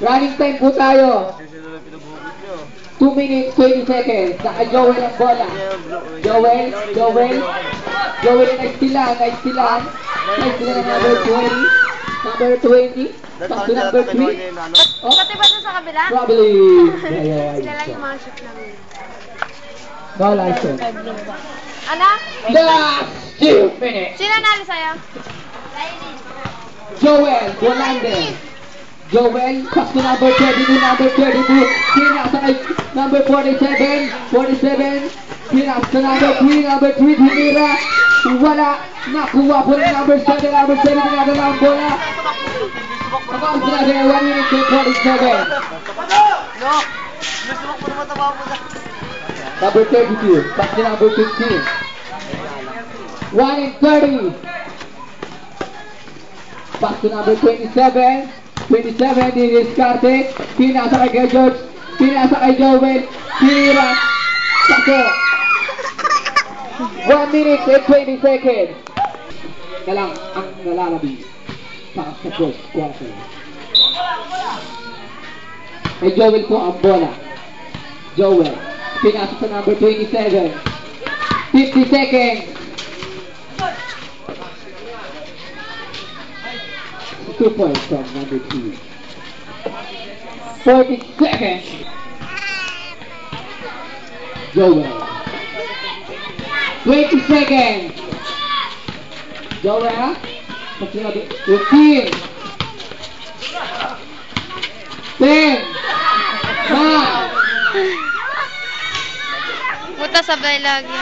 Running time po tayo. 2 minutes, 20 seconds. Naka Joel ang bola. Joel. Nice stilan. Nice stilan ng number 20. Number 20. Pass to number 3. Oh, Pati ba sa kabila? probably. Sila lang yung mga shoot namin. No license. Ano? Last 2 minutes. Sino nalo sa'yo? Joel Wolander. Joel, pass to number 32, number 32. Pinasa kay number 47. 47. Pinasa number 3, number 3. Hinira. Wala. Nakuha po ng number 7. Number 7 pinadala ang bola. Ang sinabi ay 1 minute and 47. Number 32. Pass to number 15. 1 and 30. Pass to number 27. 27 din diskarte. Pinasa kay George. Pinasa kay Joel. Pinira. Pako. 1 minute and 20 seconds. Na lang ang nalalabi para sa first quarter. Kay Joel po ang bola. Joel. Pinasa sa number 27. 50 seconds. 2 points from number 2. 40 seconds. Joel. 20 seconds. Joel. 15. 10. 9. Puta sabay lagi.